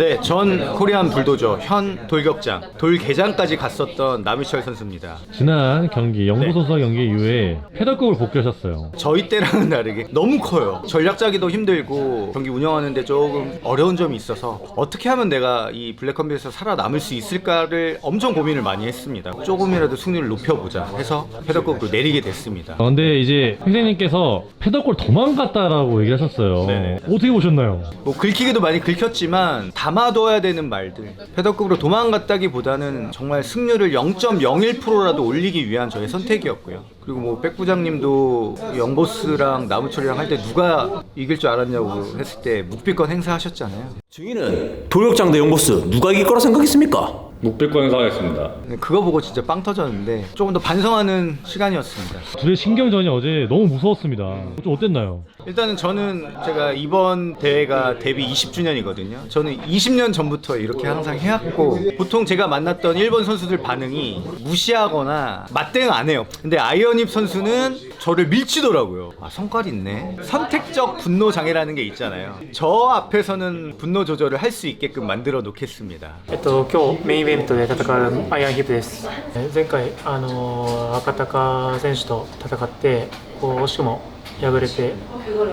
네, 전 코리안 불도저 현 돌격장 돌개장까지 갔었던 남유철 선수입니다. 지난 경기 영도 선수와 경기 이후에 패더급으로 복귀하셨어요. 저희 때랑은 다르게 너무 커요. 전략 짜기도 힘들고 경기 운영하는데 조금 어려운 점이 있어서 어떻게 하면 내가 이 블랙컴뱃에서 살아남을 수 있을까를 엄청 고민을 많이 했습니다. 조금이라도 승률을 높여보자 해서 패더급으로 내리게 됐습니다. 근데 이제 선생님께서 패더골 도망갔다라고 얘기를 하셨어요. 네네. 어떻게 보셨나요? 뭐 긁히기도 많이 긁혔지만 담아둬야 되는 말들, 패더급으로 도망갔다기보다는 정말 승률을 0.01%라도 올리기 위한 저의 선택이었고요. 그리고 뭐 백 부장님도 영보스랑 나무철이랑 할 때 누가 이길 줄 알았냐고 했을 때 묵비권 행사하셨잖아요. 증인은 돌격장 대 영보스 누가 이길 거라 생각했습니까? 묵비권 행사하겠습니다. 그거 보고 진짜 빵 터졌는데 조금 더 반성하는 시간이었습니다. 둘의 신경전이 어제 너무 무서웠습니다. 좀 어땠나요? 일단은 저는 제가 이번 대회가 데뷔 20주년이거든요. 저는 20년 전부터 이렇게 항상 해왔고 보통 제가 만났던 일본 선수들 반응이 무시하거나 맞대응 안 해요. 근데 아이언입 선수는 저를 밀치더라고요. 아, 성깔 있네. 선택적 분노 장애라는 게 있잖아요. 저 앞에서는 분노 조절을 할 수 있게끔 만들어 놓겠습니다. 今日メインイベントで戦うアイアンヒップです。前回赤高選手と戦って惜しくも敗れて、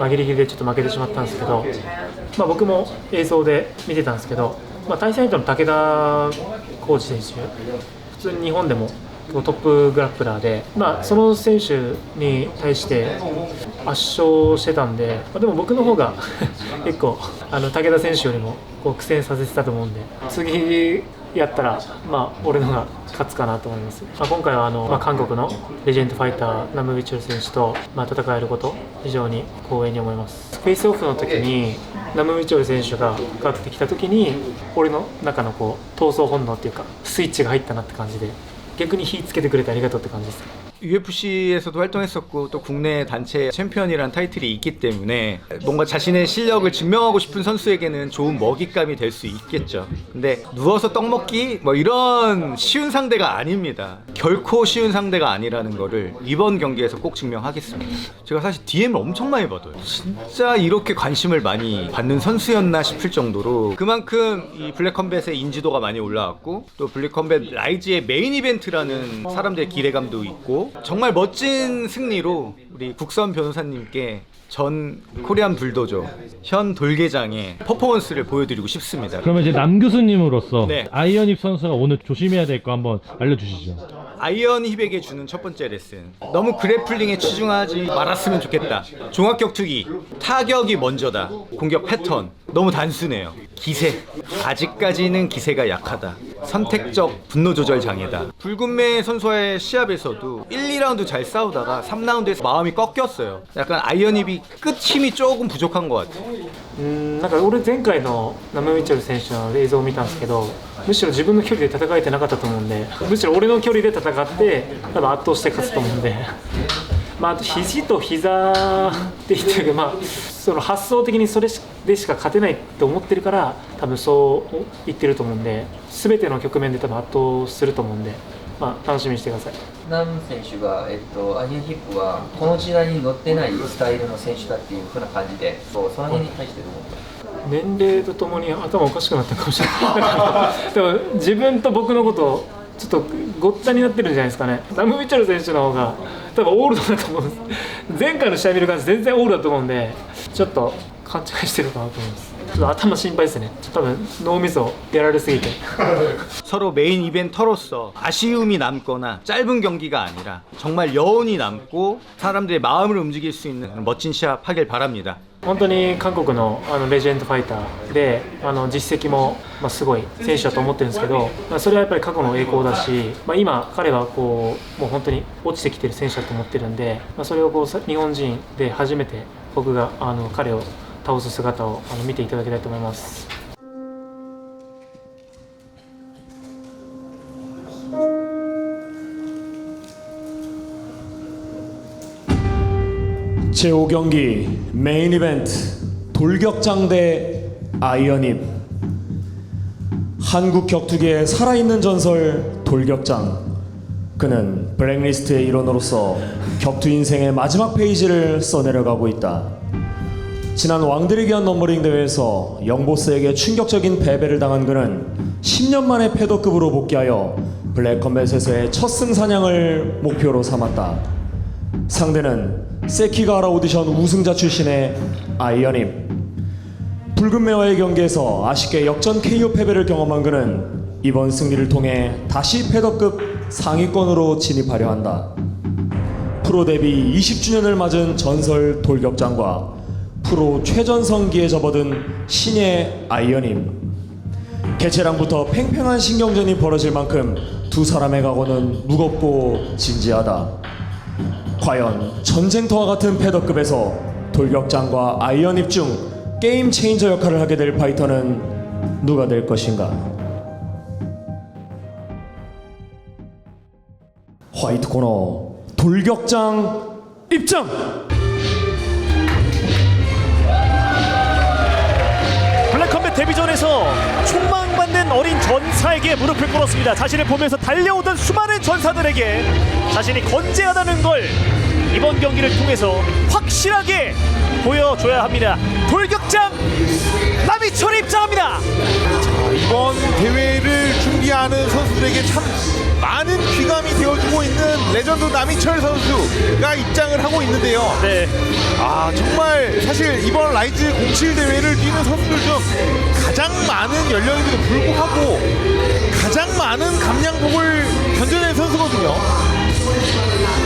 ギリギリでちょっと負けてしまったんですけど、僕も映像で見てたんですけど、対戦相手の武田浩二選手、普通に日本でもトップグラップラーで、その選手に対して圧勝してたんで、でも僕の方が結構武田選手よりも苦戦させてたと思うんで、次やったら俺の方が勝つかなと思います。今回は韓国のレジェンドファイターナム・ウィチョル選手と戦えること非常に光栄に思います。フェイスオフの時にナム・ウィチョル選手がかかってきた時に俺の中の闘争本能っていうかスイッチが入ったなって感じで、逆に火つけてくれてありがとうって感じです。 UFC에서도 활동했었고 또 국내 단체 챔피언이란 타이틀이 있기 때문에 뭔가 자신의 실력을 증명하고 싶은 선수에게는 좋은 먹잇감이 될 수 있겠죠. 근데 누워서 떡 먹기 뭐 이런 쉬운 상대가 아닙니다. 결코 쉬운 상대가 아니라는 거를 이번 경기에서 꼭 증명하겠습니다. 제가 사실 DM을 엄청 많이 받아요. 진짜 이렇게 관심을 많이 받는 선수였나 싶을 정도로 그만큼 이 블랙컴뱃의 인지도가 많이 올라왔고 또 블랙컴뱃 라이즈의 메인 이벤트라는 사람들의 기대감도 있고 정말 멋진 승리로 우리 국선 변호사님께 전 코리안 불도저 현 돌개장의 퍼포먼스를 보여드리고 싶습니다. 그러면 이제 남 교수님으로서 네. 아이언입 선수가 오늘 조심해야 될 거 한번 알려주시죠. 아이언 힙에게 주는 첫 번째 레슨, 너무 그래플링에 치중하지 말았으면 좋겠다. 종합격투기, 타격이 먼저다. 공격 패턴 너무 단순해요. 기세, 아직까지는 기세가 약하다. 선택적 분노 조절 장애다. 붉은매 선수와의 시합에서도 1, 2라운드 잘 싸우다가 3라운드에서 마음이 꺾였어요. 약간 아이언 힙이 끝 힘이 조금 부족한 것 같아요. なんか俺前回のナム・ウィチョル選手の映像を見たんですけど、むしろ自分の距離で戦えてなかったと思うんで、むしろ俺の距離で戦って多分圧倒して勝つと思うんで、あと肘と膝って言ってるけど、その発想的にそれでしか勝てないと思ってるから多分そう言ってると思うんで、全ての局面で多分圧倒すると思うんで、楽しみにしてください。ナム選手が、アイアンヒップはこの時代に乗ってないスタイルの選手だっていう風な感じで、その辺に対してどう思った？年齢とともに頭おかしくなったかもしれないでも自分と僕のことちょっとごっちゃになってるんじゃないですかね。ナム・ウィチョル選手の方が多分オールドだと思うんです。前回の試合見る感じ全然オールだと思うんで、ちょっと勘違いしてるかなと思います。ちょっと頭心配ですね。多分脳みそやられすぎて서로 메인 이벤터로서 아쉬움이 남거나 짧은 경기가 아니라 정말 여운이 남고 사람들의 마음을 움직일 수 있는 멋진 시합 하길 바랍니다. 本当に韓国のレジェンドファイターで実績もすごい選手だと思ってるんですけど、それはやっぱり過去の栄光だし、今彼はもう本当に落ちてきてる選手だと思ってるんで、それを日本人で初めて僕が彼を倒す姿を見ていただきたいと思います。제5경기 메인 이벤트 돌격장 대 아이언입. 한국 격투기의 살아있는 전설 돌격장. 그는 블랙리스트의 일원으로서 격투 인생의 마지막 페이지를 써내려가고 있다. 지난 왕들이 귀한 넘버링 대회에서 영보스에게 충격적인 패배를 당한 그는 10년 만에 패더급으로 복귀하여 블랙컴뱃에서의 첫 승사냥을 목표로 삼았다. 상대는 세키가하라 오디션 우승자 출신의 아이언임. 붉은 매와의 경기에서 아쉽게 역전 KO 패배를 경험한 그는 이번 승리를 통해 다시 패더급 상위권으로 진입하려 한다. 프로 데뷔 20주년을 맞은 전설 돌격장과 프로 최전성기에 접어든 신예 아이언임. 개최량부터 팽팽한 신경전이 벌어질 만큼 두 사람의 각오는 무겁고 진지하다. 과연 전쟁터와 같은 패더급에서 돌격장과 아이언입 중 게임 체인저 역할을 하게 될 파이터는 누가 될 것인가? 화이트 코너 돌격장 입장! 블랙컴뱃 데뷔전에서 총망받는 어린 전사에게 무릎을 꿇었습니다. 자신을 보면서 달려오던 수많은 전사들에게 자신이 건재하다는 걸 이번 경기를 통해서 확실하게 보여줘야 합니다. 돌격장 남이철이 입장합니다. 이번 대회를 준비하는 선수들에게 참 많은 귀감이 되어주고 있는 레전드 남이철 선수가 입장을 하고 있는데요. 네. 정말 사실 이번 라이즈 07 대회를 뛰는 선수들 중 가장 많은 연령임에도 불구하고 가장 많은 감량복을 견뎌낸 선수거든요.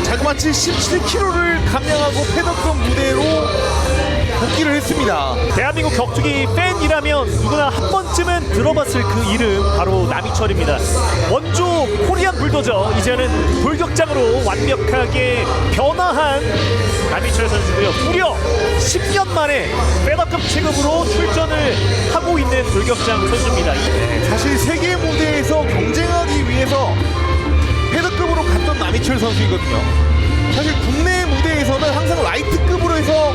자그마치 17kg를 감량하고 패더급 무대로 복귀를 했습니다. 대한민국 격투기 팬이라면 누구나 한 번쯤은 들어봤을 그 이름 바로 남이철입니다. 원조 코리안 불도저, 이제는 돌격장으로 완벽하게 변화한 남이철 선수고요. 무려 10년 만에 패더급 체급으로 출전을 하고 있는 돌격장 선수입니다. 사실 세계 무대에서 경쟁하기 위해서 패더급으로 갔던 남이철 선수이거든요. 사실 국내 무대에서는 항상 라이트급으로 해서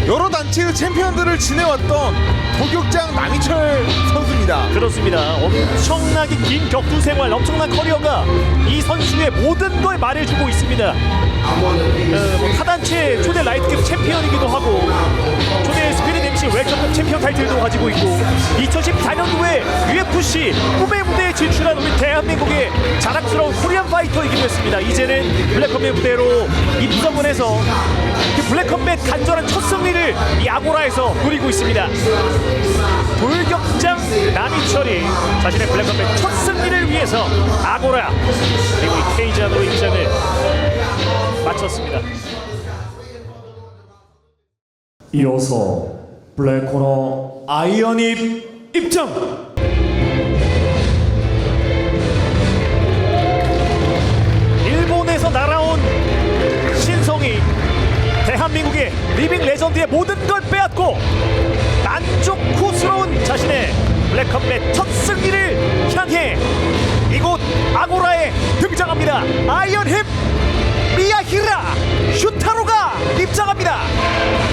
여러 단체의 챔피언들을 지내왔던 돌격장 남이철 선수입니다. 그렇습니다. 엄청나게 긴 격투 생활, 엄청난 커리어가 이 선수의 모든 걸 말해주고 있습니다. 타단체 초대 라이트급 챔피언이기도 하고 초대 스피릿 MC 웰컴급 챔피언 타이틀도 가지고 있고 2014년도에 UFC 꿈의 무대에 진출한 우리 대한민국의 자랑스러운 코리안 파이터이기도 했습니다. 이제는 블랙컴뱃 무대로 입성을 해서 그 블랙컴뱃 간절한 첫 승리를 이 아고라에서 누리고 있습니다. 돌격장 남이철이 자신의 블랙컴뱃 첫 승리를 위해서 아고라 그리고 이 케이지안으로 입장을 마쳤습니다. 이어서 블랙코너 아이언입 입장! 일본에서 날아온 신성이 대한민국의 리빙 레전드의 모든 걸 빼앗고 만족스러운 자신의 블랙컴뱃 첫 승리를 향해 이곳 아고라에 등장합니다. 아이언힙 미야히라 슈타로가 입장합니다.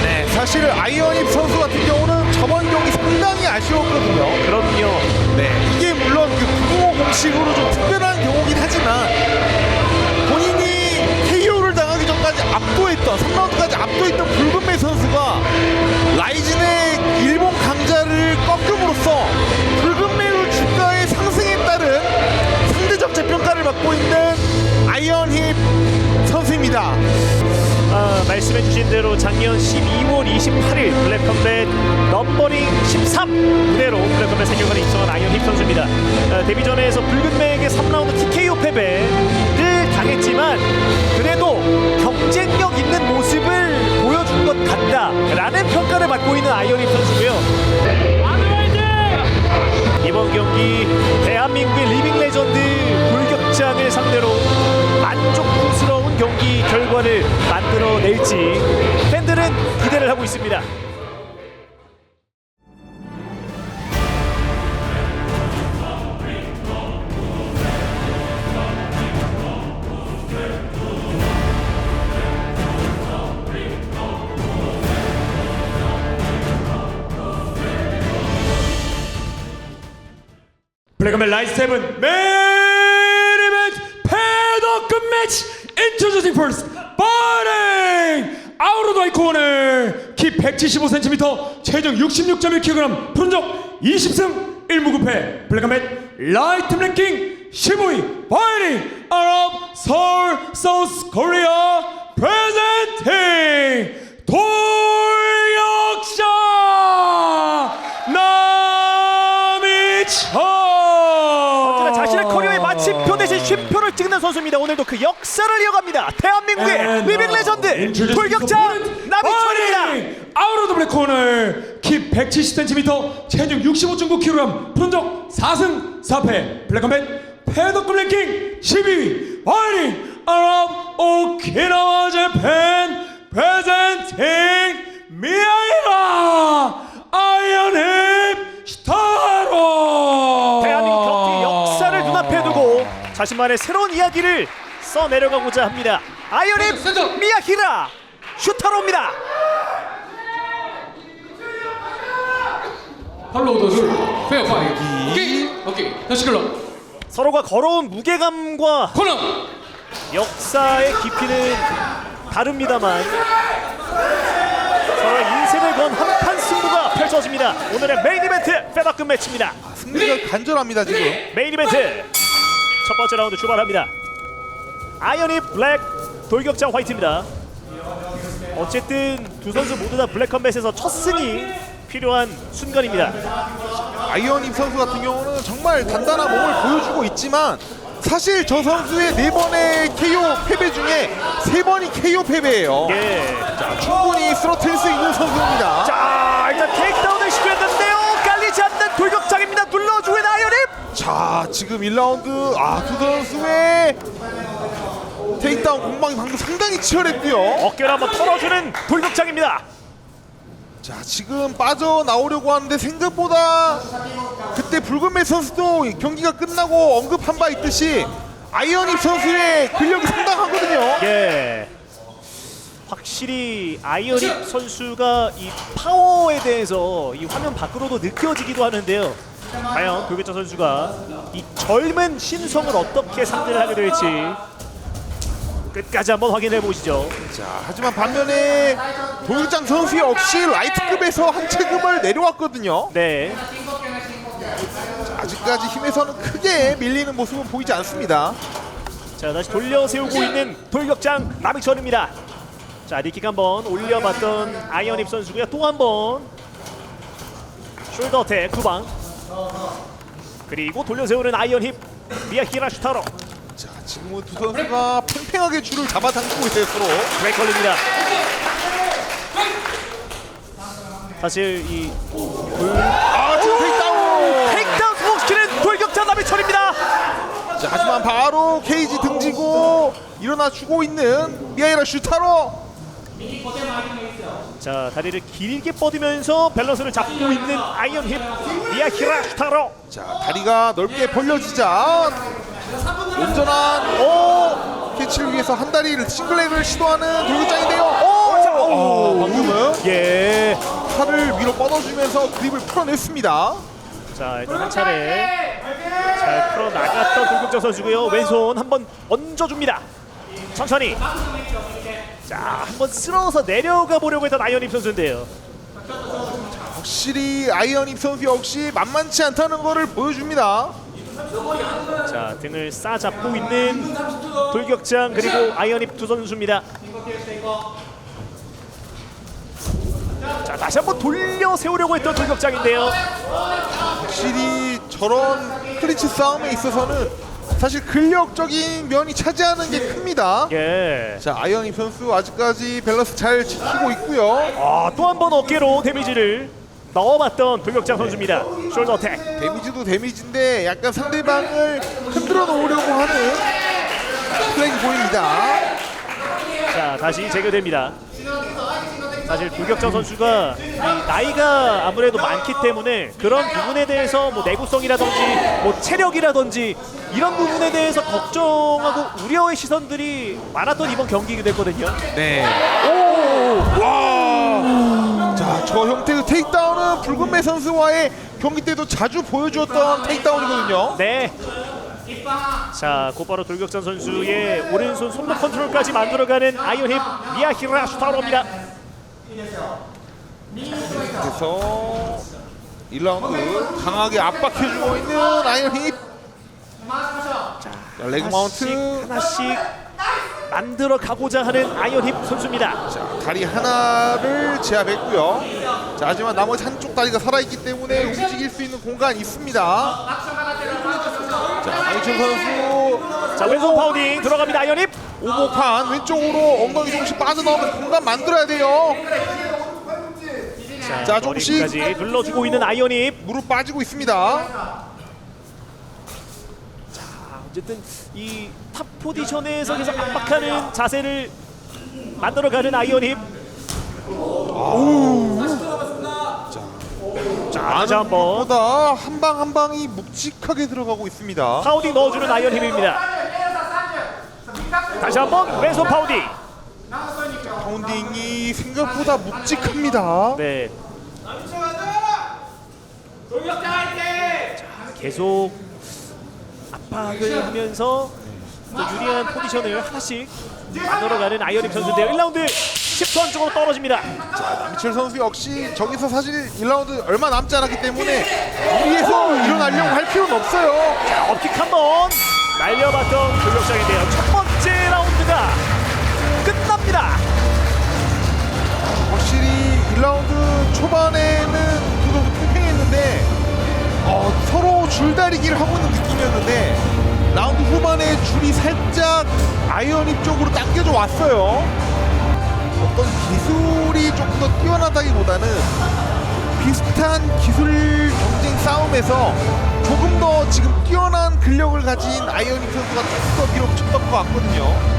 네, 사실 아이언입 선수 같은 경우는 저번 경기 상당히 아쉬웠거든요. 그럼요. 네, 이게 물론 그 부모 공식으로 좀 특별한 경우긴 하지만 본인이 KO를 당하기 전까지 압도했던 3라운드까지 압도했던 붉은매 선수가 라이즈 내 일본 강자를 꺾음으로써 붉은매의 주가의 상승에 따른 상대적 재평가를 받고 있는 아이언힙 선수입니다. 말씀해주신 대로 작년 12월 28일 블랙컴뱃 넘버링 13 무대로 블랙컴뱃 세계관에 입성한 아이언힙 선수입니다. 데뷔전에서 붉은매에게 3라운드 TKO 패배를 당했지만 그래도 경쟁력 있는 모습을 보여준 것 같다라는 평가를 받고 있는 아이언힙 선수고요. 이번 경기 대한민국의 리빙 레전드 돌격장을 상대로 만족스러운 경기 결과를 만들어낼지 팬들은 기대를 하고 있습니다. 블랙컴뱃 라이즈 7 메인 이벤트 패더급 매치 Introducing first fighting 아우로드 아이콘을 키 175cm, 체중 66.1kg, 푸른적 20승 1무급해 블랙컴뱃 라이트 랭킹 15위 파이팅 아랍 서울 사우스 코리아 프레젠팅 돌격자 남이천. 언제나 자신의 커리어의 마침표 대신 쉼표를 찍는 선수입니다. 오늘도 그 역사를 이어갑니다. 대한민국의 리빙 레전드 돌격자 남이천입니다. 아우로드 블랙콘을 키 170cm, 체중 65.9kg, 푸른적 4승 4패 블랙컴뱃 패더급 랭킹 12위 파이팅 아랍 오키나와 재팬 프레젠팅 미아이라 아이언힙 스타로. 대한민국 격투의 역사를 눈앞에 두고 자신만의 새로운 이야기를 써내려가고자 합니다. 아이언입 미야히라 슈타로입니다. 서로가 걸어온 무게감과 역사의 깊이는 다릅니다만 서로의 인생을 건 한판 승부가 펼쳐집니다. 오늘의 메인 이벤트 페더급 매치입니다. 승리가 간절합니다 지금. 메인 이벤트 첫 번째 라운드 출발합니다. 아이언이 블랙, 돌격자 화이트입니다. 어쨌든 두 선수 모두 다 블랙 컴뱃에서 첫 승이 필요한 순간입니다. 아이언입 선수 같은 경우는 정말 단단한 몸을 보여주고 있지만 사실 저 선수의 4번의 KO 패배 중에 3번이 KO 패배예요. 예. 자, 충분히 쓰러뜨릴 수 있는 선수입니다. 자, 일단 테이크다운을 시도했는데요. 깔리지 않는 돌격장입니다. 눌러주는 아이언입. 자, 지금 1라운드 두 선수의 테이크다운 공방이 방금 상당히 치열했고요. 어깨를 한번 털어주는 돌격장입니다. 자, 지금 빠져나오려고 하는데 생각보다 그때 붉은매 선수도 경기가 끝나고 언급한 바 있듯이 아이언입 선수의 근력이 상당하거든요. 예. 확실히 아이언입 선수가 이 파워에 대해서 이 화면 밖으로도 느껴지기도 하는데요. 과연 돌격자 선수가 이 젊은 신성을 어떻게 상대를 하게 될지 끝까지 한번 확인해 보시죠. 자, 하지만 반면에 도유장 선수 역시 라이트급에서 한 체급을 내려왔거든요. 네. 자, 아직까지 힘에서는 크게 밀리는 모습은 보이지 않습니다. 자, 다시 돌려 세우고 있는 돌격장 남익천입니다. 자, 니킥 한번 올려봤던 아이언입 선수고요. 또 한번 숄더 어택 두 방. 그리고 돌려 세우는 아이언힙 미야히라 슈타로. 자, 지금은 두 선수가 팽팽하게 줄을 잡아당기고 있어요 서로. 브레이크 걸립니다. 사실 이 지금 테이크다운! 테이크다운 성공시키는 돌격자 남이천입니다. 자, 하지만 바로 케이지 등지고 일어나 주고 있는 미야히라 슈타로. 자, 다리를 길게 뻗으면서 밸런스를 잡고 있는 아이언힙 미야히라 슈타로. 자, 다리가 넓게 벌려지자 온전한 캐치를 위해서 한 다리를 싱글렉을 시도하는 돌격장인데요. 방금은 예. 팔을 위로 뻗어주면서 그립을 풀어냈습니다. 자, 일단 한 차례 잘 풀어 나갔던 돌격자 선수고요. 왼손 한번 얹어줍니다. 천천히. 자, 한번 쓸어서 내려가 보려고 했던 아이언입 선수인데요. 확실히 아이언입 선수 역시 만만치 않다는 것을 보여줍니다. 자, 등을 싸잡고 있는 돌격장 그리고 아이언입 두 선수입니다. 자, 다시 한번 돌려 세우려고 했던 돌격장인데요. 확실히 저런 클린치 싸움에 있어서는 사실 근력적인 면이 차지하는 게 큽니다. 예. 자, 아이언입 선수 아직까지 밸런스 잘 지키고 있고요. 또 한 번 어깨로 데미지를 넣어봤던 돌격장 선수입니다. 숄더 어택. 데미지도 데미지인데 약간 상대방을 흔들어 놓으려고 하는 플레이가 보입니다. 자, 다시 재교됩니다. 사실 돌격장 선수가 이 나이가 아무래도 많기 때문에 그런 부분에 대해서 뭐 내구성이라든지 뭐 체력이라든지 이런 부분에 대해서 걱정하고 우려의 시선들이 많았던 이번 경기이기도 했거든요. 네. 자, 저 형태의 테이크다운은 붉은매 선수와의 경기 때도 자주 보여주었던 테이크다운이거든요. 네. 자, 곧바로 돌격전 선수의 오른손 손목 컨트롤까지 만들어가는 아이언힙 미야히라 슈타로입니다. 그래서 1라운드 강하게 압박해주고 있는 아이언힙. 자, 레그 마운트. 하나씩 만들어 가고자 하는 아이언힙 선수입니다. 자, 다리 하나를 제압했고요. 자, 하지만 나머지 한쪽 다리가 살아있기 때문에 움직일 수 있는 공간이 있습니다. 자, 강희철 선수. 자, 왼손 파우딩 들어갑니다. 아이언힙. 오목판 왼쪽으로 엉덩이 조금씩 빠져나오면 공간 만들어야 돼요. 자, 조금씩 머리까지 눌러주고 있는 아이언힙. 무릎 빠지고 있습니다. 어쨌든 이 탑 포지션에서 계속 압박하는 자세를 만들어가는 아이언힙. 자, 다시 한번 보다 한 방 한 방이 묵직하게 들어가고 있습니다. 파우딩 넣어주는 아이언힙입니다. 다시 한번 왼손 파우딩. 파운딩이 생각보다 묵직합니다. 네. 자, 계속 압박을 하면서 또 유리한 포지션을 하나씩 만들어가는 아이언힙 선수인데요. 1라운드 10초 안쪽으로 떨어집니다. 자, 남희철 선수 역시 저기서 사실 1라운드 얼마 남지 않았기 때문에 무리해서 일어나려고 할 필요는 없어요. 자, 업킥 한번 날려봤던 돌격장인데요. 첫 번째 라운드가 끝납니다. 확실히 1라운드 초반에는 두도 팽팽했는데 서로 줄다리기를 하고 있는 느낌이었는데 라운드 후반에 줄이 살짝 아이언힙 쪽으로 당겨져 왔어요. 어떤 기술이 조금 더 뛰어나다기보다는 비슷한 기술 경쟁 싸움에서 조금 더 지금 뛰어난 근력을 가진 아이언힙 선수가 조금 더 밀어붙였던 것 같거든요.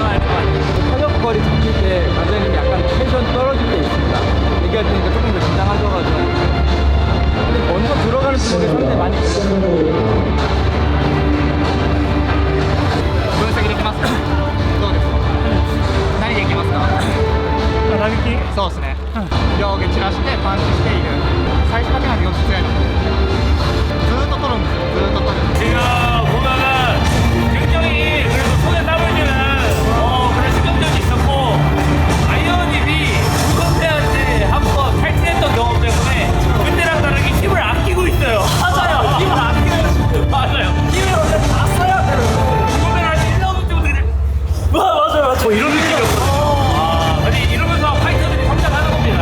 타격거리 잡힐 때 관장님이 약간 텐션 떨어질 때 있습니다. 얘기할 때니까 조금 더 긴장하셔가지고. 근데 먼저 들어가는 분들이 상당히 많이 있어요. 分析できますか？どうですか？何でいきますか？打撃そうですね。両下散らしてパンチしている。最初だけなんで4つ強いの。ずーっと取るんですよ。ずーっと取る。 제가 보면은 굉장히 그래도 손에 땀을 쥐는 그런 신경전이 있었고 아이언님이 무건대할 때 한번 탈퇴했던 경험 때문에 그때랑 다르게 힘을 아끼고 있어요. 맞아요. 힘을 아끼는 맞아요. 힘을 원래 다 써야 돼요. 무건대할 때 1라운드 때부터 그냥 맞아요. 저 이런 느낌이었어요. 아니 이러면서 파이터들이 성장하는 겁니다.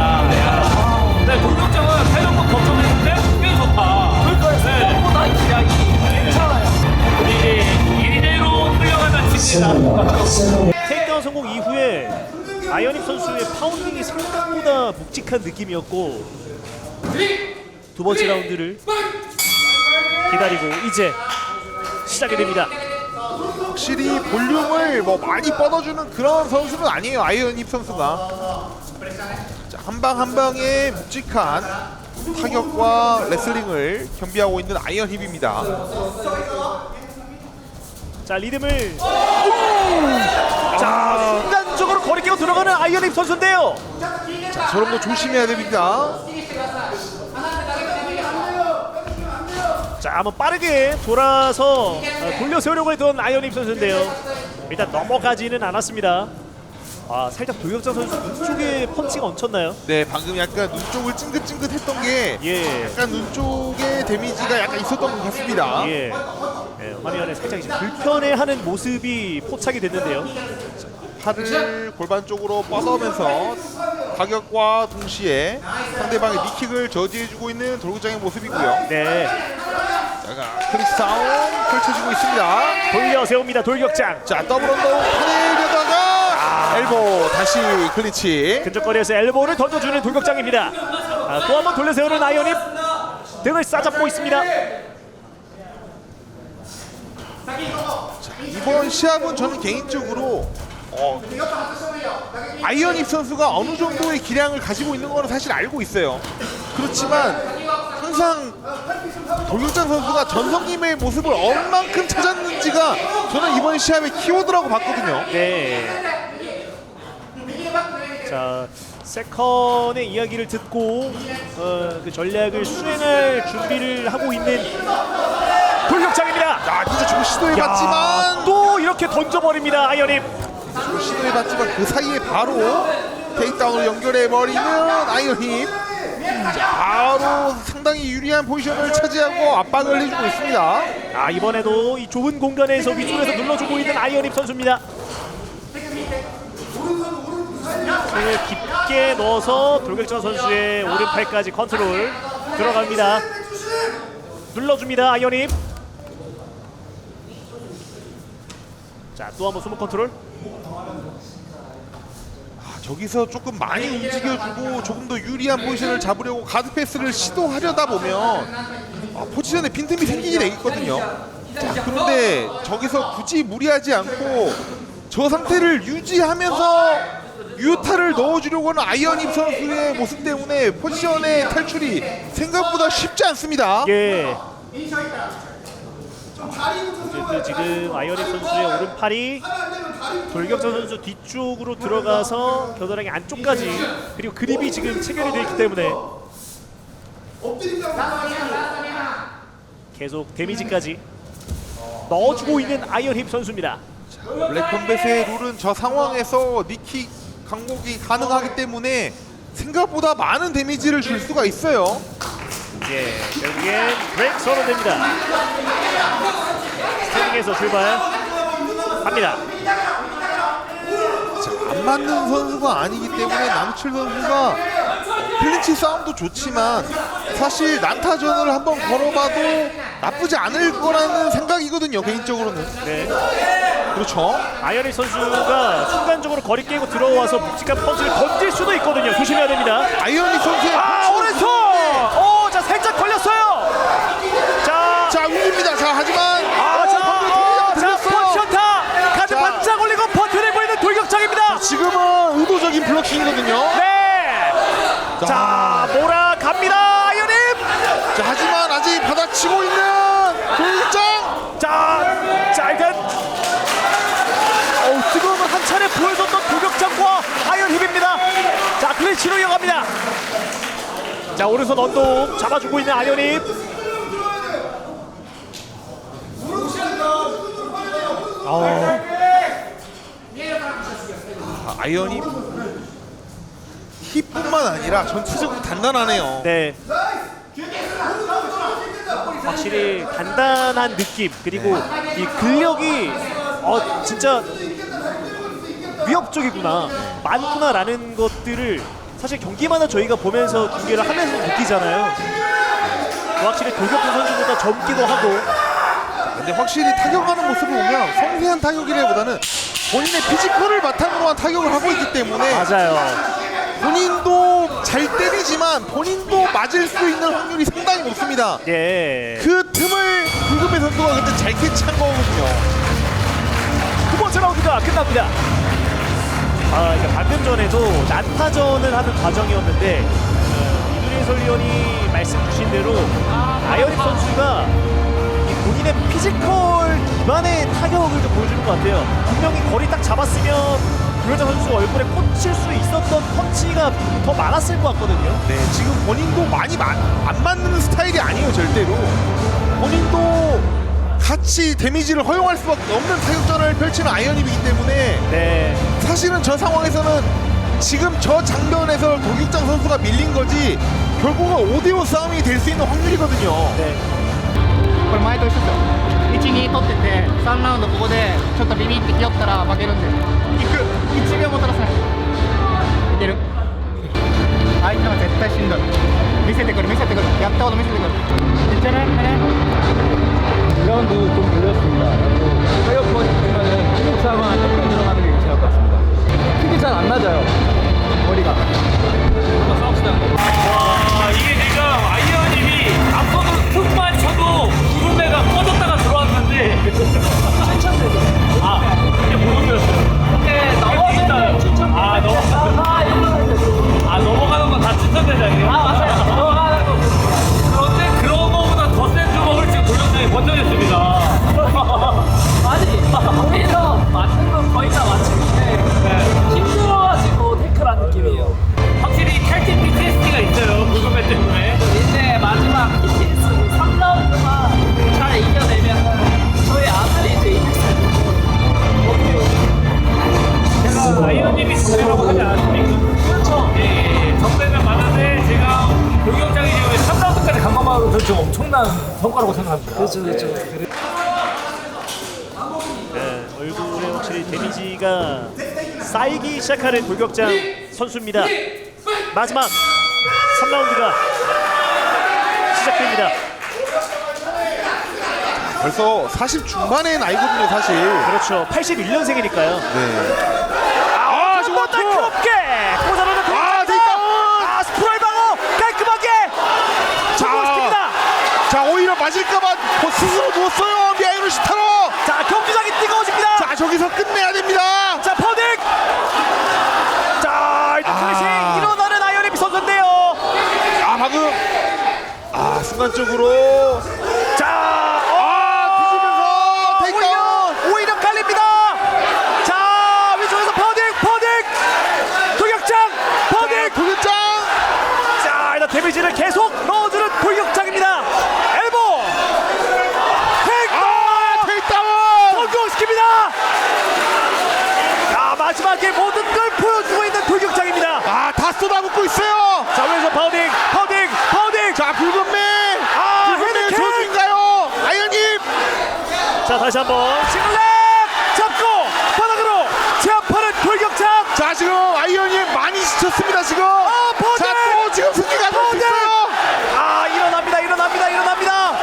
네, 돌격장은 사용법 걱정했는데 꽤 좋다. 그러니까요. 생각보다 기량이 괜찮아요. 이제 이대로 흘러가면 집니다. 테이크다운 성공 이후에 아이언힙 선수의 파운딩이 생각보다 묵직한 느낌이었고 두 번째 라운드를 기다리고 이제 시작이 됩니다. 확실히 볼륨을 뭐 많이 뻗어주는 그런 선수는 아니에요. 아이언힙 선수가. 자, 한 방 한 방에 묵직한 타격과 레슬링을 겸비하고 있는 아이언힙입니다. 자, 리듬을 자, 순간적으로 거리 끼고 들어가는 아이언힙 선수인데요. 자, 저런 거 조심해야 됩니다. 자, 한번 빠르게 돌아서 돌려 세우려고 했던 아이언힙 선수인데요. 일단 넘어가지는 않았습니다. 아, 살짝 돌격장 선수 눈 쪽에 펀치가 얹혔나요? 네, 방금 약간 눈 쪽을 찡긋찡긋했던 게 예. 약간 눈 쪽에 데미지가 약간 있었던 것 같습니다. 예. 화면에 살짝 이제 불편해하는 모습이 포착이 됐는데요. 팔을 골반 쪽으로 뻗어면서 가격과 동시에 상대방의 니킥을 저지해주고 있는 돌격장의 모습이고요. 네. 자, 크리스 싸움 펼쳐지고 있습니다. 돌려 세웁니다. 돌격장. 자, 더블 언더 파내려다가 엘보 다시 클린치. 근접거리에서 엘보를 던져주는 돌격장입니다. 또 한 번 돌려 세우는 아이언힙 등을 싸잡고 있습니다. 자, 이번 시합은 저는 개인적으로 아이언힙 선수가 어느 정도의 기량을 가지고 있는 거는 사실 알고 있어요. 그렇지만 항상 돌격장 선수가 전성님의 모습을 얼만큼 찾았는지가 저는 이번 시합의 키워드라고 봤거든요. 네. 자, 세컨의 이야기를 듣고 그 전략을 수행할 준비를 하고 있는 돌격장입니다. 진짜 좀 시도해봤지만 또 이렇게 던져버립니다. 아이언입. 좀 시도해봤지만 그 사이에 바로 테이크다운으로 연결해버리는 아이언힙. 바로 상당히 유리한 포지션을 차지하고 압박을 해주고 있습니다. 이번에도 이 좁은 공간에서 위쪽에서 눌러주고 있는 아이언입 선수입니다. 손을 깊게 넣어서 돌격장 선수의 오른팔까지 컨트롤 들어갑니다. 눌러줍니다. 아이언입. 자, 또 한번 숨은 컨트롤. 저기서 조금 많이 움직여주고 조금 더 유리한 포지션을 잡으려고 가드 패스를 시도하려다 보면 포지션에 빈틈이 생기게 되거든요. 자, 그런데 저기서 굳이 무리하지 않고 저 상태를 유지하면서 유타를 넣어주려고 하는 아이언입 선수의 모습 때문에 포지션의 탈출이 생각보다 쉽지 않습니다. 예. 어쨌든 지금 아이언입 선수의 오른팔이 돌격자 선수 뒤쪽으로 들어가서 겨드랑이 안쪽까지, 그리고 그립이 지금 체결이 되어 있기 때문에 계속 데미지까지 넣어주고 있는 아이언힙 선수입니다. 블랙컴뱃의 룰은 저 상황에서 니킥 강목이 가능하기 때문에 생각보다 많은 데미지를 줄 수가 있어요. 예, 결국엔 브레이크 선언됩니다. 스탠딩에서 출발합니다. 안 맞는 선수가 아니기 때문에 남칠 선수가 클린치 싸움도 좋지만 사실 난타전을 한번 걸어봐도 나쁘지 않을 거라는 생각이거든요, 개인적으로는. 네. 그렇죠. 아이언입 선수가 순간적으로 거리 깨고 들어와서 묵직한 펀치를 던질 수도 있거든요. 조심해야 됩니다. 아이언입 선수의 오른손! 자, 살짝 걸렸어요. 자, 움직입니다. 자, 하지만 자, 펀치연타! 가드 반짝 올리고 버텨내고 있는 돌격장입니다. 지금은 의도적인 블로킹이거든요. 네. 자, 몰아갑니다. 아이언입. 자, 하지만 아직 받아치고 있는 돌격장. 자, 일단 뜨거움을 한 차례 보여줬던 돌격장과 아이언힙입니다. 자, 클린치로 이어갑니다. 자, 오른손 언동 잡아주고 있는 아이언힙. 아이언이 힙뿐만 아니라 전체적으로 단단하네요. 네. 확실히 단단한 느낌, 그리고 이 근력이 진짜 위협적이구나, 많구나라는 것들을 사실 경기마다 저희가 보면서 경기를 하면서 느끼잖아요. 확실히 돌격장 선수보다 젊기도 하고. 근데 확실히 타격하는 모습을 보면 섬세한 타격이라기보다는 본인의 피지컬을 바탕으로 한 타격을 하고 있기 때문에 맞아요. 본인도 잘 때리지만 본인도 맞을 수 있는 확률이 상당히 높습니다. 예. 그 틈을 불금의 선수가 그때 잘 캐치한 거거든요. 두 번째 라운드가 끝납니다. 그러니까 방금 전에도 난타전을 하는 과정이었는데 이두리 해설위원이 말씀 주신 대로 아이언입 선수가 이 본인의 피지컬 기반의 타격을 좀 보여주는 것 같아요. 분명히 거리 딱 잡았으면 도현자 선수 얼굴에 꽂힐 수 있었던 펀치가 더 많았을 것 같거든요. 네, 지금 본인도 많이 안 맞는 스타일이 아니에요, 절대로. 본인도 같이 데미지를 허용할 수밖에 없는 타격전을 펼치는 아이언입이기 때문에 네. 사실은 저 상황에서는 지금 저 장면에서 도격장 선수가 밀린 거지 결국은 5대5 싸움이 될 수 있는 확률이거든요. 네. これ前と一緒ですよ。1、2取ってて3ラウンドここでちょっとビビってきよったら負けるんで行く1秒も取らせないいける相手は絶対しんどい見せてくる見せてくるやったこと見せてくるいっちゃない 라운드 좀 밀렸습니다. 타격 보면은 타격 싸움은 조금 들어가는 게 괜찮을 것 같습니다. 킥이 잘 안 맞아요. 머리가. 한번 싸웁시다. 와, 이게 지금 아이언님이 앞서도 툭만 쳐도 구름배가 꺼졌다가 들어왔는데 이게 무릎이었어요. 네, 넘어진다. 넘어가는 건 다 추천대장이에요. 맞아요. 넘어가는 거. 그런데 그런 거보다 더 센 주먹을 지금 돌격장이 버텨냈습니다. 아니, 우리가 맞는 건 거의 다 맞추는데 힘들어가지고 태클한 느낌이에요. 좀 엄청난 성과라고 생각합니다. 그렇죠. 네, 얼굴에 확실히 데미지가 쌓이기 시작하는 돌격장 선수입니다. 마지막 3라운드가 시작됩니다. 벌써 40 중반의 나이거든요, 사실. 그렇죠. 81년생이니까요. 네. 지금 날카롭게 꽂아놓는 테이크다운! 스프라이 방어 깔끔하게 성공시킵니다. 자, 오히려 맞을까봐 스스로 누웠어요. 미아이노 시타로. 자, 경기장이 뜨거워집니다. 자, 저기서 끝내야 됩니다. 자, 퍼딩. 자, 일단 클래식 일어나는 아이언입 선수인데요. 방금 순간적으로 자, 뒤지면서 테이크다운. 오히려 깔립니다. 자, 위쪽에서 퍼딩. 돌격장 퍼딩. 도전장. 자, 일단 데미지를 계속 넣어주는 돌격장입니다. 엘보. 테이크다운. 성공시킵니다. 자, 마지막에 모든 걸 보여주고 있는 돌격장입니다. 다 쏟아붓고 있어요. 자, 왼손 파우딩. 자, 붉은매. 헤드킥. 저주인가요? 아이언님. 자, 다시 한번 싱글렉 잡고 바닥으로 제압하는 돌격장. 자, 지금 아이언님 많이 지쳤습니다, 지금. 퍼딩. 자, 또 지금 승리가 될 수 퍼딩. 있어요. 일어납니다.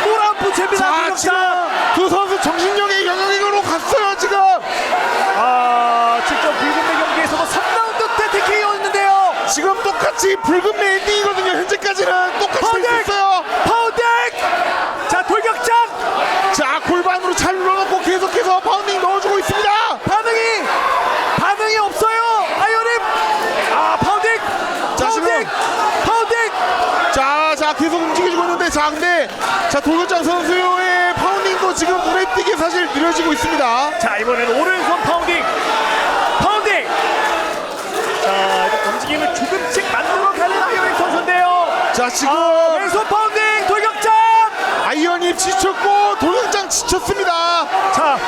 몰아붙입니다. 자, 돌격장. 지금 두 선수 정신력의 영역으로 갔어요, 지금. 직접 붉은매 경기에서도 3라운드 때 TK였는데요. 지금 똑같이 붉은매 엔딩이거든요. 현재까지는 똑같이 될 수 있어요. 파운딩. 자, 돌격장. 자, 골반으로 잘 눌러놓고 계속해서 파운딩 넣어주고 있습니다. 반응이 없어요. 아이언님. 파운딩. 자, 지금. 파운딩. 자, 계속 움직여주고 있는데, 근데 돌격장 선수의 파운딩도 지금 눈에 띄게 사실 느려지고 있습니다. 자, 이번에는 오른손 파운딩. 자, 움직임을 조금씩 만들어가는 아이언 선수인데요. 자, 지금 왼손 파운딩 돌격장. 아이언이 지쳤고 돌격장 지쳤습니다. 자,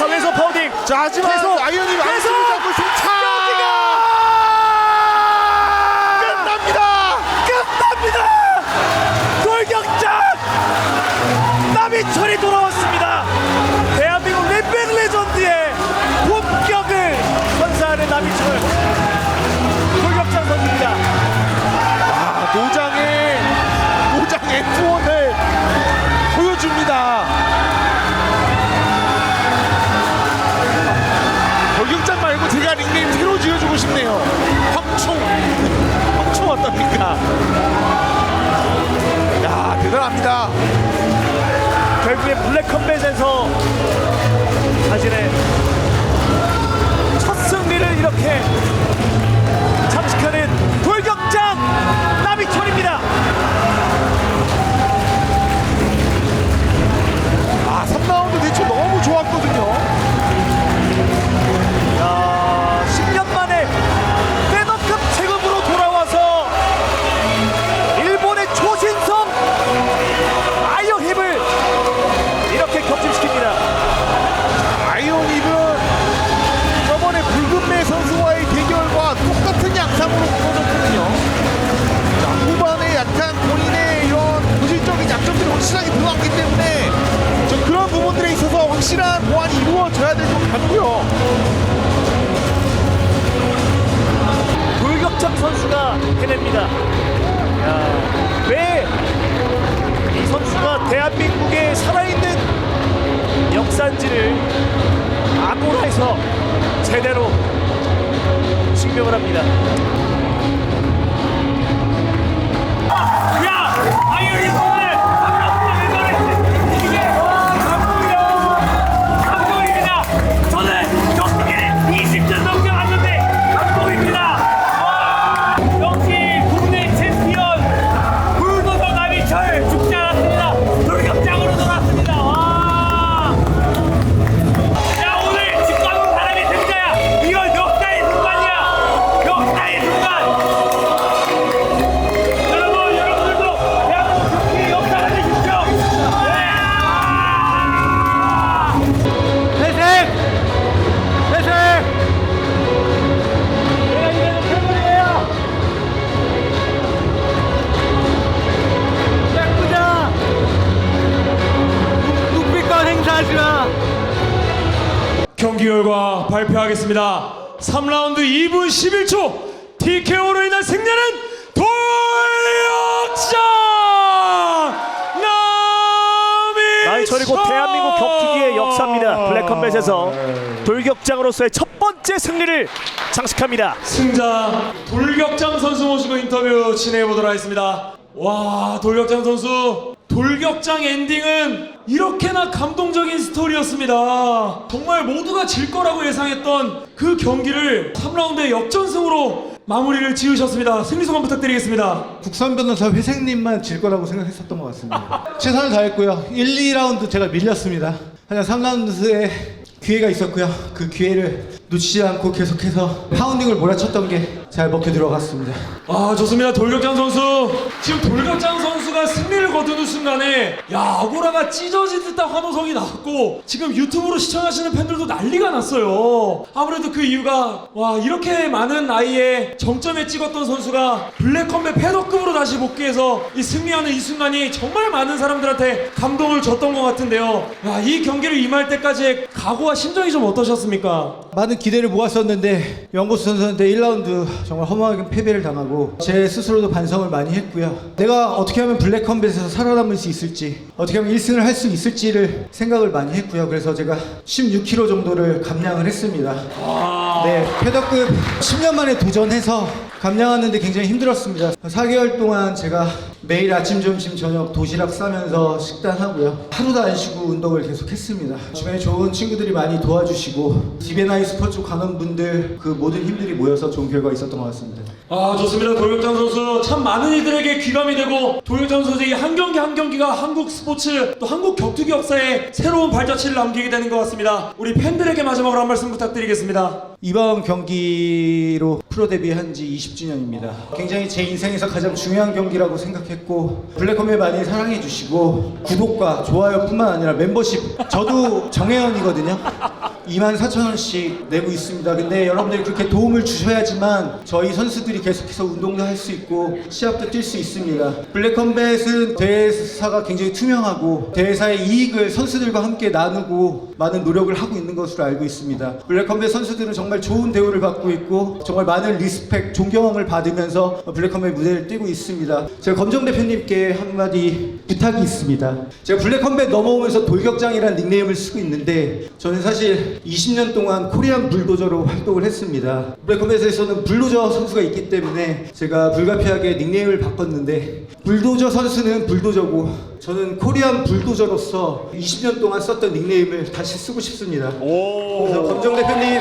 왼손 파운딩. 자, 하지만 계속, 아이언이 계속. 안심을 잡고 있습니다. 끝납니다. 돌격장. 남이철이 돌아왔습니다. 대한민국 랩백 레전드의 본격을 선사하는 남이철 돌격장 선수입니다. 노장의 투혼을 보여줍니다. 돌격장 말고 제가 닉네임 새로 지어주고 싶네요. 황총 어떻습니까? 야, 대단합니다. 결국에 블랙컴뱃에서 자신의 첫 승리를 이렇게 장식하는 돌격장 남이철입니다. 3라운드 대처 너무 좋았거든요. 10년 만에 패더급 체급으로 돌아와서 일본의 초신성 아이언힙을 이렇게 격침시킵니다. 아이언힙은 저번에 붉은매 선수와의 대결과 똑같은 양상으로 무너졌거든요. 자, 후반에 약간 본인의 이런 고질적인 약점들이 확실하게 드러났기 때문에 그런 부분들에 있어서 확실한 보완이 이루어져야 될 것 같고요. 돌격장 선수가 해냅니다. 왜 이 선수가 대한민국에 살아있는 역사인지를 아고라에서 제대로 증명을 합니다. 야! 아이언이 오늘 감동입니다. 저는 경기를 20년 넘게 왔는데 감동입니다. 역시 국내 챔피언 불도저 남이철 죽지 않았습니다. 돌격장으로 돌아왔습니다. 와! 야, 오늘 집 가는 사람이 등장이야. 이건 역사의 순간이야. 역사의 순간. 경기 결과 발표하겠습니다. 3라운드 2분 11초 TKO로 인한 승리는 돌격장 나이천이 곧 대한민국 격투기의 역사입니다. 블랙컴뱃에서 돌격장으로서의 첫 번째 승리를 장식합니다. 승자 돌격장 선수 모시고 인터뷰 진행해보도록 하겠습니다. 와, 돌격장 선수, 돌격장 엔딩은 이렇게나 감동적인 스토리였습니다. 정말 모두가 질 거라고 예상했던 그 경기를 3라운드의 역전승으로 마무리를 지으셨습니다. 승리 소감 부탁드리겠습니다. 국선 변호사 회생님만 질 거라고 생각했었던 것 같습니다. 최선을 다했고요. 1, 2라운드 제가 밀렸습니다. 하지만 3라운드에 기회가 있었고요. 그 기회를 놓치지 않고 계속해서 파운딩을 몰아쳤던 게 잘 먹혀 들어갔습니다. 아, 좋습니다. 돌격장 선수, 지금 돌격장 선수가 승리를 거두는 순간에 아고라가 찢어진 듯한 환호성이 나왔고 지금 유튜브로 시청하시는 팬들도 난리가 났어요. 아무래도 그 이유가 이렇게 많은 나이에 정점에 찍었던 선수가 블랙컴뱃 패더급으로 다시 복귀해서 이 승리하는 이 순간이 정말 많은 사람들한테 감동을 줬던 것 같은데요. 이 경기를 임할 때까지의 각오와 심정이 좀 어떠셨습니까? 많은 기대를 모았었는데 영보스 선수한테 1라운드 정말 허무하게 패배를 당하고 제 스스로도 반성을 많이 했고요. 내가 어떻게 하면 블랙컴뱃에서 살아남을 수 있을지, 어떻게 하면 1승을 할 수 있을지를 생각을 많이 했고요. 그래서 제가 16kg 정도를 감량을 했습니다. 네, 패더급 10년 만에 도전해서 감량하는데 굉장히 힘들었습니다. 4개월 동안 제가 매일 아침, 점심, 저녁 도시락 싸면서 식단하고요. 하루도 안 쉬고 운동을 계속 했습니다. 주변에 좋은 친구들이 많이 도와주시고 디베나이 스포츠 관원분들 그 모든 힘들이 모여서 좋은 결과가 있었던 것 같습니다. 아, 좋습니다. 돌격장 선수 참 많은 이들에게 귀감이 되고 돌격장 선수의 한 경기 한 경기가 한국 스포츠 또 한국 격투기 역사에 새로운 발자취를 남기게 되는 것 같습니다. 우리 팬들에게 마지막으로 한 말씀 부탁드리겠습니다. 이번 경기로 프로 데뷔한 지 20주년입니다. 굉장히 제 인생에서 가장 중요한 경기라고 생각했고 블랙컴뱃 많이 사랑해 주시고 구독과 좋아요 뿐만 아니라 멤버십, 저도 정회원이거든요. 24,000원씩 내고 있습니다. 근데 여러분들이 그렇게 도움을 주셔야지만 저희 선수들이 계속해서 운동도 할 수 있고 시합도 뛸 수 있습니다. 블랙컴뱃은 대회사가 굉장히 투명하고 대회사의 이익을 선수들과 함께 나누고 많은 노력을 하고 있는 것으로 알고 있습니다. 블랙컴뱃 선수들은 정말 좋은 대우를 받고 있고 정말 많은 리스펙, 존경을 받으면서 블랙컴뱃 무대를 뛰고 있습니다. 제가 검정 대표님께 한마디 부탁이 있습니다. 제가 블랙컴뱃 넘어오면서 돌격장이라는 닉네임을 쓰고 있는데 저는 사실 20년 동안 코리안 불도저로 활동을 했습니다. 블랙컴뱃에서는 불도저 선수가 있기 때문에 제가 불가피하게 닉네임을 바꿨는데 불도저 선수는 불도저고 저는 코리안 불도저로서 20년 동안 썼던 닉네임을 다시 쓰고 싶습니다. 그래서 검정 대표님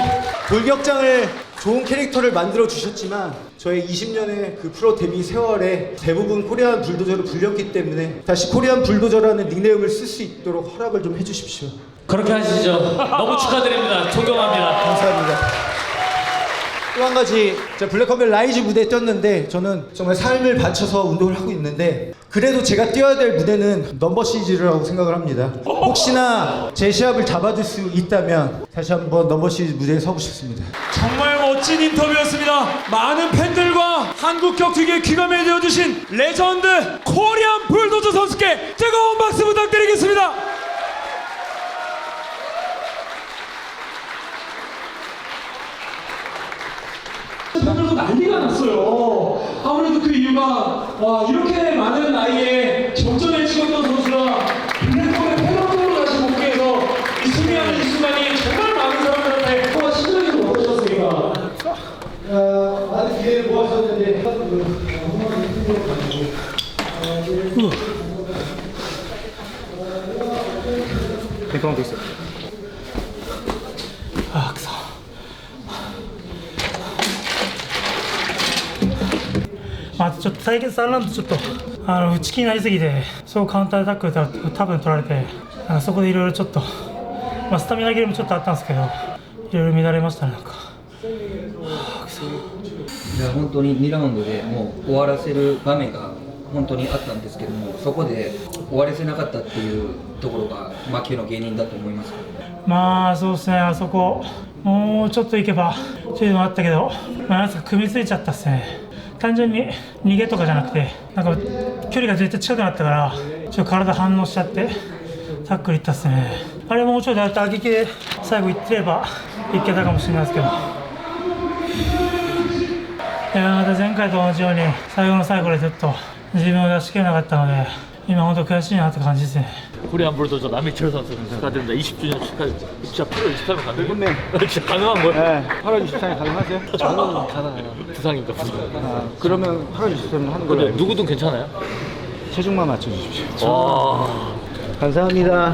돌격장을 좋은 캐릭터를 만들어 주셨지만 저의 20년의 그 프로 데뷔 세월에 대부분 코리안 불도저로 불렸기 때문에 다시 코리안 불도저라는 닉네임을 쓸 수 있도록 허락을 좀 해주십시오. 그렇게 하시죠. 너무 축하드립니다. 존경합니다. 감사합니다. 또 한 가지, 제가 블랙컴뱃 라이즈 무대에 뛰었는데 저는 정말 삶을 바쳐서 운동을 하고 있는데 그래도 제가 뛰어야 될 무대는 넘버 시리즈라고 생각을 합니다. 혹시나 제 시합을 잡아줄 수 있다면 다시 한번 넘버 시리즈 무대에 서고 싶습니다. 정말 멋진 인터뷰였습니다. 많은 팬들과 한국 격투기에 귀감이 되어주신 레전드 코리안 불도저 선수께 뜨거운 박수 부탁드리겠습니다. 팬들도 난리가 났어요. 아무래도 그 이유가 이렇게 많은 나이에 정점에 찍었던 선수가 블랙컴뱃 패널로 다시 복귀해서 이 승리하는 이 순간이 정말 많은 사람들한테 심정이 좀 어떠셨습니까? 많은 기회를 모았었는데ちょっと最近3ラウンドちょっと内気になりすぎてそうカウンターアタックで多分取られてそこでいろいろちょっと、スタミナ切れもちょっとあったんですけどいろいろ乱れましたね。いや本当に2ラウンドでもう終わらせる場面が本当にあったんですけどもそこで終わらせなかったっていうところが魔球の原因だと思います。そうですね、あそこもうちょっといけばっていうのもあったけど、なんか組みついちゃったっすね。単純に逃げとかじゃなくてなんか距離が絶対近くなったからちょっと体反応しちゃってタックルいったっすね。あれもうちょっと打撃で3最後いってればいけたかもしれないですけど、いやまた前回と同じように最後の最後でちょっと自分を出し切れなかったので、今本当悔しいなって感じですね。 코리안 불도저 남희철 선수 축하드립니다. 20주년 축하드립니다. 진짜 8월 23일 가능해요? 진짜 가능한 거예요? 네, 8월 24일 가능하세요? 저는 가능해요. 부상이니까 부상. 아, 그러면 8월 23일 하는 걸로 근데 알고 누구든 괜찮아요? 체중만 맞춰주십시오. 와. 감사합니다.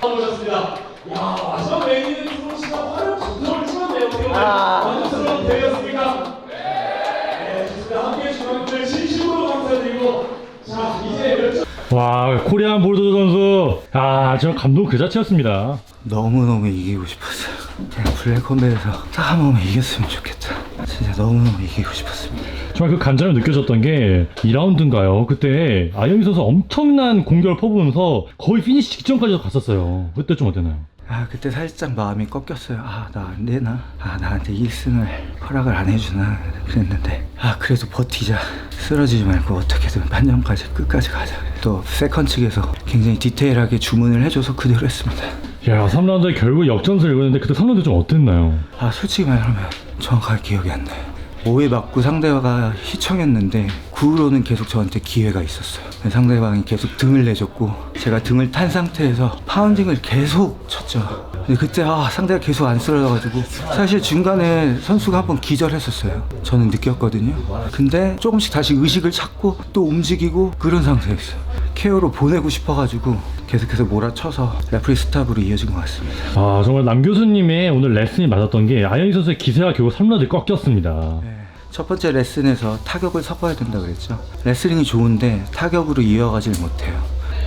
오셨습니다. 야, 마지막 메인은 들어온 시간 화를 정말 치는데요. 만족스러운 대회였습니까? 네, 좋습니다. 함께해 주신 분들 진심으로 감사드리고, 자, 이제 몇 와, 코리안 볼드 선수. 아, 저 감동 그 자체였습니다. 너무너무 이기고 싶었어요. 그냥 블랙컴뱃에서 딱 한 번만 이겼으면 좋겠다. 진짜 너무너무 이기고 싶었습니다. 정말 그 간절함을 느껴졌던 게 2라운드인가요? 그때 아영이 선수 엄청난 공격을 퍼부으면서 거의 피니시 직전까지 갔었어요. 그때 좀 어땠나요? 아, 그때 살짝 마음이 꺾였어요. 아, 나 안 되나? 아, 나한테 1승을 허락을 안 해주나? 그랬는데, 아, 그래도 버티자. 쓰러지지 말고 어떻게든 판정까지 끝까지 가자. 또 세컨 측에서 굉장히 디테일하게 주문을 해줘서 그대로 했습니다. 야, 3라운드에 결국 역전승을 이겼는데 그때 3라운드 좀 어땠나요? 아, 솔직히 말하면 정확하게 기억이 안 나요. 5회 맞고 상대가 희청했는데 9회로는 계속 저한테 기회가 있었어요. 상대방이 계속 등을 내줬고 제가 등을 탄 상태에서 파운딩을 계속 쳤죠. 근데 그때 상대가 계속 안 쓰러져가지고 사실 중간에 선수가 한번 기절했었어요. 저는 느꼈거든요. 근데 조금씩 다시 의식을 찾고 또 움직이고 그런 상태였어요. 케어로 보내고 싶어가지고 계속해서 몰아쳐서 레프리 스탑으로 이어진 것 같습니다. 아, 정말 남 교수님의 오늘 레슨이 맞았던 게 아영이 선수의 기세가 결국 3라운드에 꺾였습니다. 네. 첫 번째 레슨에서 타격을 섞어야 된다 그랬죠. 레슬링이 좋은데 타격으로 이어가질 못해요.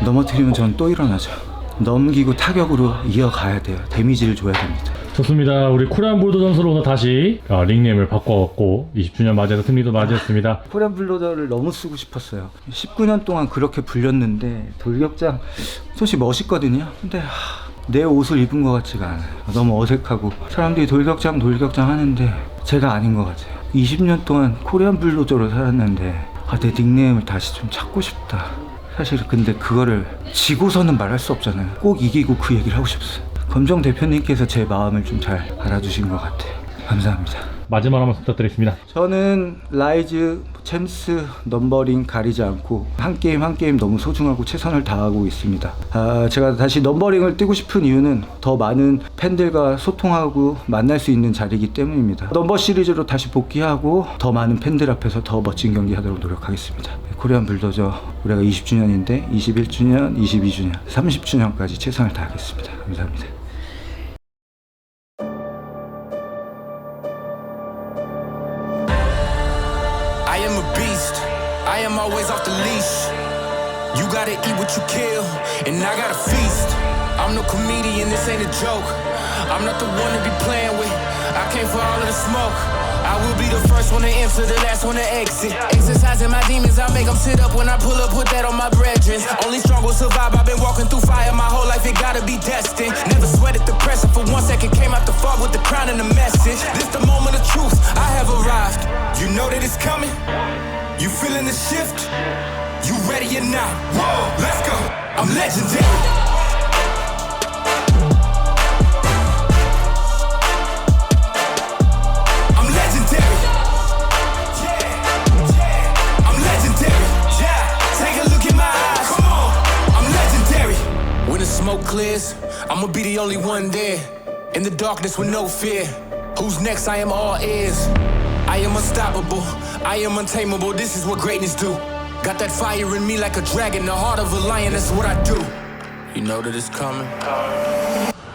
넘어뜨리면 저는 또 일어나죠. 넘기고 타격으로 이어가야 돼요. 데미지를 줘야 됩니다. 좋습니다. 우리 코리안 볼드 선수로 오늘 다시 닉네임을 바꿔갖고 20주년 맞이해서 승리도 맞이했습니다. 코리안 블러더를 너무 쓰고 싶었어요. 19년 동안 그렇게 불렸는데 돌격장 솔직히 멋있거든요. 근데 내 옷을 입은 것 같지가 않아요. 너무 어색하고 사람들이 돌격장 하는데 제가 아닌 것 같아요. 20년 동안 코리안 블러더로 살았는데 내 닉네임을 다시 좀 찾고 싶다. 사실 근데 그거를 지고서는 말할 수 없잖아요. 꼭 이기고 그 얘기를 하고 싶어요. 검정 대표님께서 제 마음을 좀 잘 알아주신 것 같아요. 감사합니다. 마지막 한번 부탁드리겠습니다. 저는 라이즈, 챔스, 넘버링 가리지 않고 한 게임 한 게임 너무 소중하고 최선을 다하고 있습니다. 제가 다시 넘버링을 뛰고 싶은 이유는 더 많은 팬들과 소통하고 만날 수 있는 자리이기 때문입니다. 넘버 시리즈로 다시 복귀하고 더 많은 팬들 앞에서 더 멋진 경기 하도록 노력하겠습니다. 코리안 불도저 올해가 20주년인데 21주년, 22주년, 30주년까지 최선을 다하겠습니다. 감사합니다. I am a beast, I am always off the leash. You gotta eat what you kill, and I gotta feast. I'm no comedian, this ain't a joke. I'm not the one to be playing with. I came for all of the smoke. I will be the first one to enter, the last one to exit. Exercising my demons, I make them sit up when I pull up, put that on my brethren. Only strong will survive, I've been walking through fire my whole life, it gotta be destined. Never sweated the pressure, for 1 second came out the fog with the crown and the message. This the moment of truth, I have arrived. You know that it's coming, you feeling the shift, you ready or not? Whoa, let's go, I'm legendary. Smoke clears, I'ma be the only one there. In the darkness with no fear. Who's next? I am all ears. I am unstoppable, I am untamable. This is what greatness do. Got that fire in me like a dragon, the heart of a lion, that's what I do. You know that it's coming.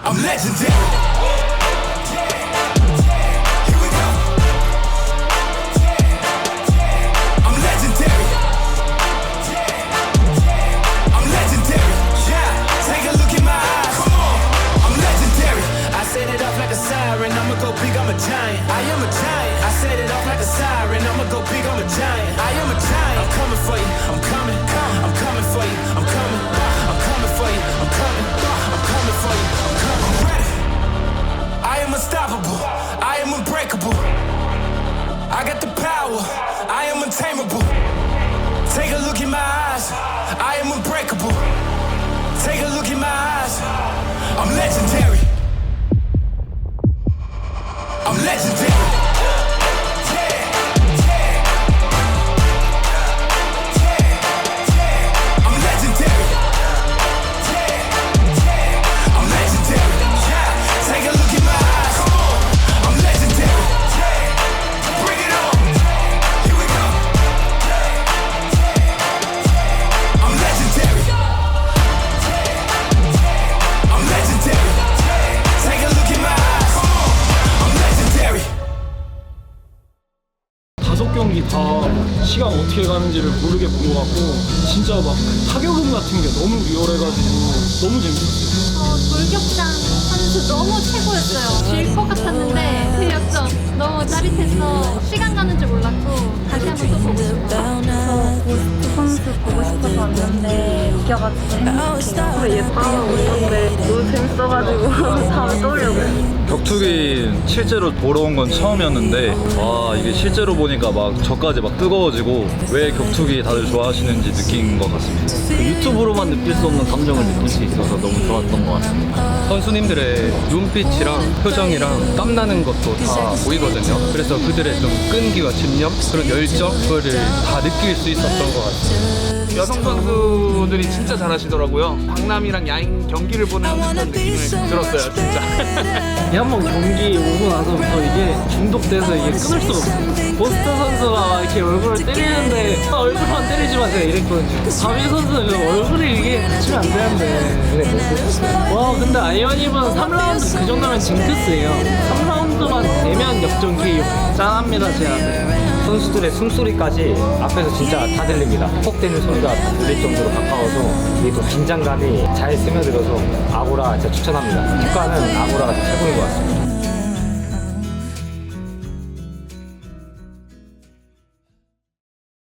I'm legendary. I'm a giant, I am a giant. I set it off like a siren, I'ma go big, I'm a giant. I am a giant, I'm coming for you, I'm coming, I'm coming for you, I'm coming, I'm coming for you, I'm coming for you, I'm coming, I'm ready. 시간 어떻게 가는지를 모르게 본 것 같고 진짜 막 타격음 같은 게 너무 리얼해가지고 너무 재밌었어요. 돌격장 선수 너무 최고였어요. 질 것 같았는데 틀렸죠. 너무 짜릿해서 시간 가는 줄 몰랐고 다시 한번 또 보고 싶어요. 선수 보고 싶어서 왔는데 이겨가지고 예뻐하고 있었는데 너무 재밌어가지고 다음에 또 오려고요. 격투기 실제로 보러 온 건 처음이었는데 와 이게 실제로 보니까 막 저까지 막 뜨거워지고 왜 격투기 다들 좋아하시는지 느낀 것 같습니다. 유튜브로만 느낄 수 없는 감정을 느낄 수 있어서 너무 좋았던 것 같습니다. 선수님들의 눈빛이랑 표정이랑 땀나는 것도 다 보이거든요. 그래서 그들의 좀 끈기와 집념, 그런 열정, 그거를 다 느낄 수 있었던 것 같습니다. 여성 선수들이 진짜 잘하시더라고요. 박남이랑 야인 경기를 보는 듯한 느낌을 들었어요, 진짜. 한번 경기 오고 나서부터 이게 중독돼서 이게 끊을 수가 없어요. 보스터 선수가 이렇게 얼굴을 때리는데 얼굴만 때리지 마세요 이랬거든요. 다비 선수는 얼굴이 이게 다치면 안 되는데 와 근데 아이언입은 3라운드 그 정도면 징크스예요. 3라운드만 되면 역전 KO 짠합니다 제 아들. 선수들의 숨소리까지 앞에서 진짜 다 들립니다. 퍽대는 소리가 다 들릴 정도로 가까워서 이게 또 긴장감이 잘 스며들어서 아고라 진짜 추천합니다. 국가는 아고라가 최고인 것 같습니다.